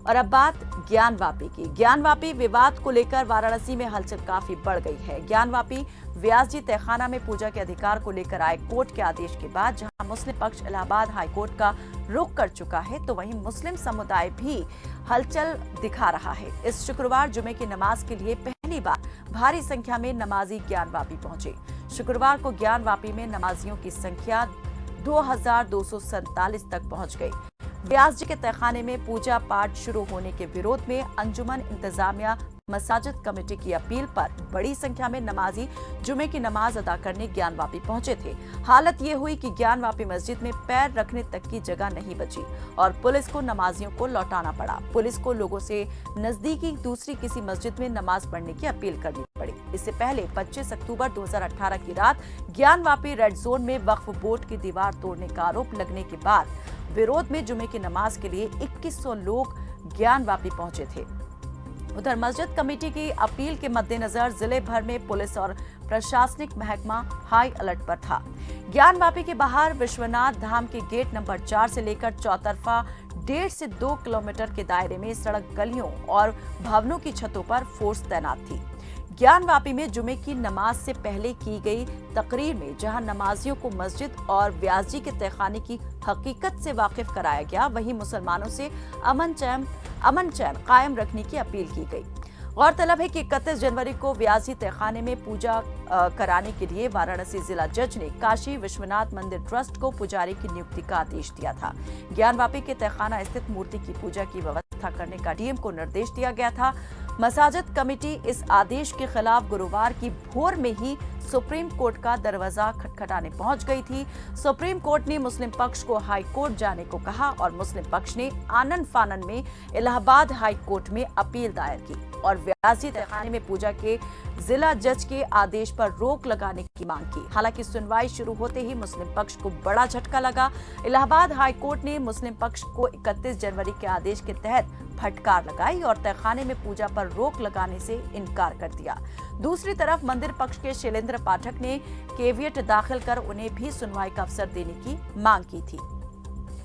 और अब बात ज्ञानवापी की। ज्ञानवापी विवाद को लेकर वाराणसी में हलचल काफी बढ़ गई है। ज्ञानवापी व्यास जी तहखाना में पूजा के अधिकार को लेकर आए कोर्ट के आदेश के बाद जहां मुस्लिम पक्ष इलाहाबाद हाईकोर्ट का रुख कर चुका है, तो वहीं मुस्लिम समुदाय भी हलचल दिखा रहा है। इस शुक्रवार जुमे की नमाज के लिए पहली बार भारी संख्या में नमाजी ज्ञानवापी पहुंचे। शुक्रवार को ज्ञानवापी में नमाजियों की संख्या 2247 तक पहुंच गई। व्यास जी के तहखाने में पूजा पाठ शुरू होने के विरोध में अंजुमन इंतजामिया मसाजिद कमेटी की अपील पर बड़ी संख्या में नमाजी जुमे की नमाज अदा करने ज्ञानवापी पहुंचे थे। हालत ये हुई कि ज्ञानवापी मस्जिद में पैर रखने तक की जगह नहीं बची और पुलिस को नमाजियों को लौटाना पड़ा। पुलिस को लोगों से नजदीकी दूसरी किसी मस्जिद में नमाज पढ़ने की अपील करनी पड़ी। इससे पहले 25 अक्टूबर 2018 की रात ज्ञानवापी रेड जोन में वक्फ बोर्ड की दीवार तोड़ने का आरोप लगने के बाद विरोध में जुमे की नमाज के लिए 2100 लोग ज्ञानवापी पहुंचे थे। उधर मस्जिद कमेटी की अपील के मद्देनजर जिले भर में पुलिस और प्रशासनिक महकमा हाई अलर्ट पर था। ज्ञानवापी के बाहर विश्वनाथ धाम के गेट नंबर 4 से लेकर चौतरफा 1.5 से 2 किलोमीटर के दायरे में सड़क, गलियों और भवनों की छतों पर फोर्स तैनात थी। ज्ञानवापी में जुमे की नमाज से पहले की गई तकरीर में जहां नमाजियों को मस्जिद और व्यास जी के तहखाने की हकीकत से वाकिफ कराया गया, वहीं मुसलमानों से अमन चैन कायम रखने की अपील की गई। गौरतलब है कि 31 जनवरी को व्यास जी तहखाने में पूजा कराने के लिए वाराणसी जिला जज ने काशी विश्वनाथ मंदिर ट्रस्ट को पुजारी की नियुक्ति का आदेश दिया था। ज्ञानवापी के तहखाना स्थित मूर्ति की पूजा की व्यवस्था करने का डीएम को निर्देश दिया गया था। मसाजिद कमेटी इस आदेश के खिलाफ गुरुवार की भोर में ही सुप्रीम कोर्ट का दरवाजा खटखटाने पहुंच गई थी। सुप्रीम कोर्ट ने मुस्लिम पक्ष को हाई कोर्ट जाने को कहा और मुस्लिम पक्ष ने आनन फानन में इलाहाबाद हाई कोर्ट में अपील दायर की और व्यास जी तहखाने में पूजा के जिला जज के आदेश पर रोक लगाने की मांग की। हालांकि सुनवाई शुरू होते ही मुस्लिम पक्ष को बड़ा झटका लगा। इलाहाबाद हाई कोर्ट ने मुस्लिम पक्ष को 31 जनवरी के आदेश के तहत फटकार लगाई और तहखाने में पूजा पर रोक लगाने से इनकार कर दिया। दूसरी तरफ मंदिर पक्ष के शैलेंद्र पाठक ने केवियट दाखिल कर उन्हें भी सुनवाई का अवसर देने की मांग की थी।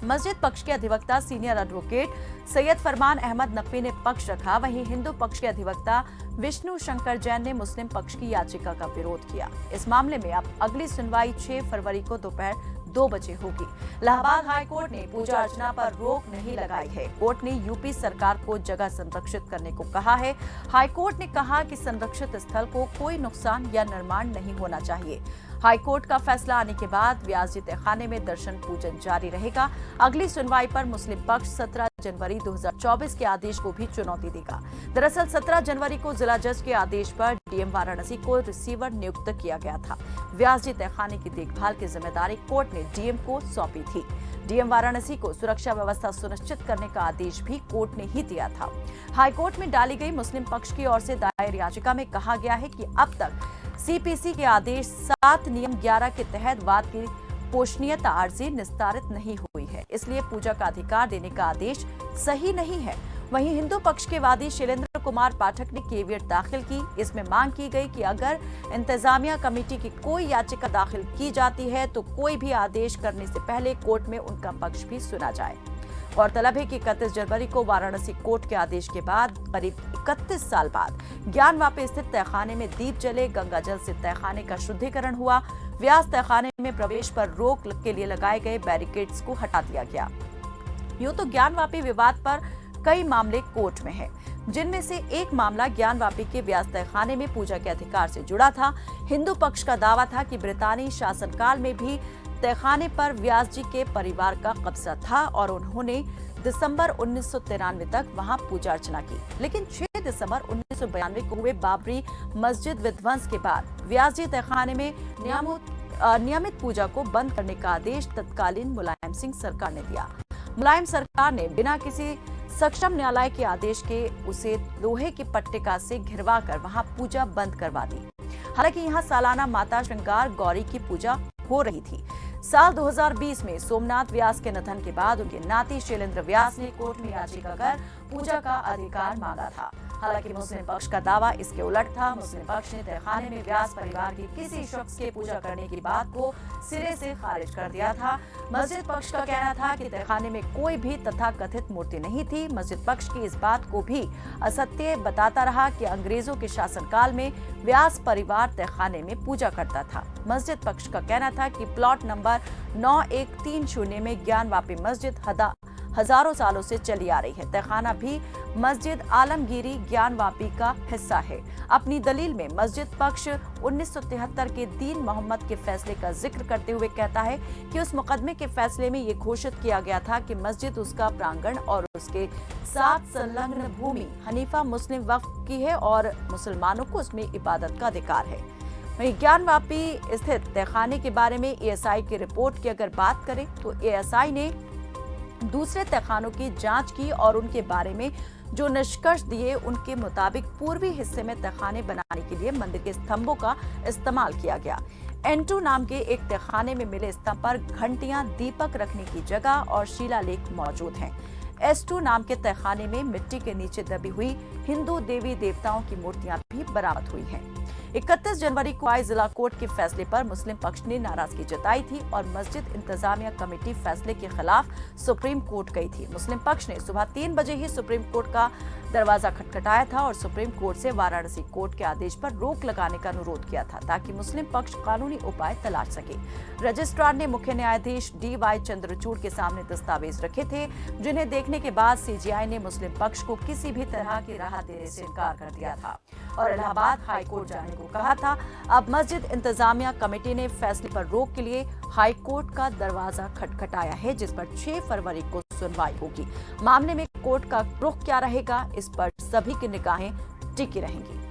मस्जिद पक्ष के अधिवक्ता सीनियर एडवोकेट सैयद फरमान अहमद नकवी ने पक्ष रखा, वहीं हिंदू पक्ष के अधिवक्ता विष्णु शंकर जैन ने मुस्लिम पक्ष की याचिका का विरोध किया। इस मामले में अब अगली सुनवाई 6 फरवरी को दोपहर 2 बजे होगी। इलाहाबाद हाई कोर्ट ने पूजा अर्चना पर रोक नहीं लगाई है। कोर्ट ने यूपी सरकार को जगह संरक्षित करने को कहा है। हाई कोर्ट ने कहा कि संरक्षित स्थल को कोई नुकसान या निर्माण नहीं होना चाहिए। हाई कोर्ट का फैसला आने के बाद व्यास जी तहखाने में दर्शन पूजन जारी रहेगा। अगली सुनवाई पर मुस्लिम पक्ष 17 जनवरी 2024 के आदेश को भी चुनौती देगा। दरअसल 17 जनवरी को जिला जज के आदेश पर डीएम वाराणसी को रिसीवर नियुक्त किया गया था। व्यास जी तहखाने की देखभाल की जिम्मेदारी कोर्ट ने डीएम को सौंपी थी। डीएम वाराणसी को सुरक्षा व्यवस्था सुनिश्चित करने का आदेश भी कोर्ट ने ही दिया था। हाईकोर्ट में डाली गई मुस्लिम पक्ष की ओर से दायर याचिका में कहा गया है कि अब तक सीपीसी के आदेश 7 नियम 11 के तहत वाद की पोषणीयता अर्जी निस्तारित नहीं हुई है, इसलिए पूजा का अधिकार देने का आदेश सही नहीं है। वहीं हिंदू पक्ष के वादी शैलेंद्र कुमार पाठक ने केवियट दाखिल की। इसमें मांग की गई कि अगर इंतजामिया कमेटी की कोई याचिका दाखिल की जाती है तो कोई भी आदेश करने से पहले कोर्ट में उनका पक्ष भी सुना जाए। गौरतलब है कि 31 जनवरी को वाराणसी कोर्ट के आदेश के बाद करीब 31 साल बाद ज्ञानवापी स्थित तहखाने में दीप जले, गंगा जल से तहखाने का शुद्धिकरण हुआ। व्यास तहखाने में प्रवेश पर रोक के लिए लगाए गए बैरिकेड्स को हटा दिया गया। यूं तो ज्ञानवापी विवाद पर कई मामले कोर्ट में हैं, जिनमें से एक मामला ज्ञानवापी के व्यास तहखाने में पूजा के अधिकार से जुड़ा था। हिंदू पक्ष का दावा था कि ब्रितानी शासनकाल में भी तहखाने पर व्यास जी के परिवार का कब्जा था और उन्होंने दिसंबर 1993 तक वहां पूजा अर्चना की। लेकिन 6 दिसंबर 1992 को हुए बाबरी मस्जिद विध्वंस के बाद व्यास जी तहखाने में नियमित पूजा को बंद करने का आदेश तत्कालीन मुलायम सिंह सरकार ने दिया। मुलायम सरकार ने बिना किसी सक्षम न्यायालय के आदेश के उसे लोहे के पट्टिका से घिरवा कर वहां पूजा बंद करवा दी। हालांकि यहां सालाना माता श्रृंगार गौरी की पूजा हो रही थी। साल 2020 में सोमनाथ व्यास के निधन के बाद उनके नाती शैलेंद्र व्यास ने कोर्ट में याचिका कर पूजा का अधिकार मांगा था। हालांकि मुस्लिम पक्ष का दावा इसके उलट था। मुस्लिम पक्ष ने तहखाने में व्यास परिवार के किसी शख्स के पूजा करने की बात को सिरे से खारिज कर दिया था। मस्जिद पक्ष का कहना था कि तहखाने में कोई भी तथाकथित मूर्ति नहीं थी। मस्जिद पक्ष की इस बात को भी असत्य बताता रहा कि अंग्रेजों के शासनकाल में व्यास परिवार तहखाने में पूजा करता था। मस्जिद पक्ष का कहना था कि प्लॉट नंबर 9130 में ज्ञानवापी मस्जिद हजारों सालों से चली आ रही है। तहखाना भी मस्जिद आलमगीरी ज्ञानवापी का हिस्सा है। अपनी दलील में मस्जिद पक्ष 1973 के दीन मोहम्मद के फैसले का जिक्र करते हुए कहता है कि उस मुकदमे के फैसले में ये घोषित किया गया था कि मस्जिद, उसका प्रांगण और उसके साथ संलग्न भूमि हनीफा मुस्लिम वक्फ की है और मुसलमानों को उसमें इबादत का अधिकार है। वहीं ज्ञानवापी स्थित तहखाने के बारे में एएसआई की रिपोर्ट की अगर बात करें तो एएसआई ने दूसरे तहखानों की जांच की और उनके बारे में जो निष्कर्ष दिए उनके मुताबिक पूर्वी हिस्से में तहखाने बनाने के लिए मंदिर के स्तंभों का इस्तेमाल किया गया। N2 नाम के एक तहखाने में मिले स्तंभ पर घंटियां, दीपक रखने की जगह और शिलालेख मौजूद हैं। S2 नाम के तहखाने में मिट्टी के नीचे दबी हुई हिंदू देवी देवताओं की मूर्तियां भी बरामद हुई हैं। 31 जनवरी को आए जिला कोर्ट के फैसले पर मुस्लिम पक्ष ने नाराजगी जताई थी और मस्जिद इंतजामिया कमेटी फैसले के खिलाफ सुप्रीम कोर्ट गई थी। मुस्लिम पक्ष ने सुबह 3 बजे ही सुप्रीम कोर्ट का दरवाजा खटखटाया था और सुप्रीम कोर्ट से वाराणसी कोर्ट के आदेश पर रोक लगाने का अनुरोध किया था ताकि मुस्लिम पक्ष कानूनी उपाय तलाश सके। रजिस्ट्रार ने मुख्य न्यायाधीश DY चंद्रचूड़ के सामने दस्तावेज रखे थे, जिन्हें देखने के बाद CJI ने मुस्लिम पक्ष को किसी भी तरह की राहत देने से इनकार कर दिया था और इलाहाबाद हाई कोर्ट जाने को कहा था। अब मस्जिद इंतजामिया कमेटी ने फैसले पर रोक के लिए हाई कोर्ट का दरवाजा खटखटाया है, जिस पर 6 फरवरी को सुनवाई होगी। मामले में कोर्ट का रुख क्या रहेगा, इस पर सभी की निगाहें टिकी रहेंगी।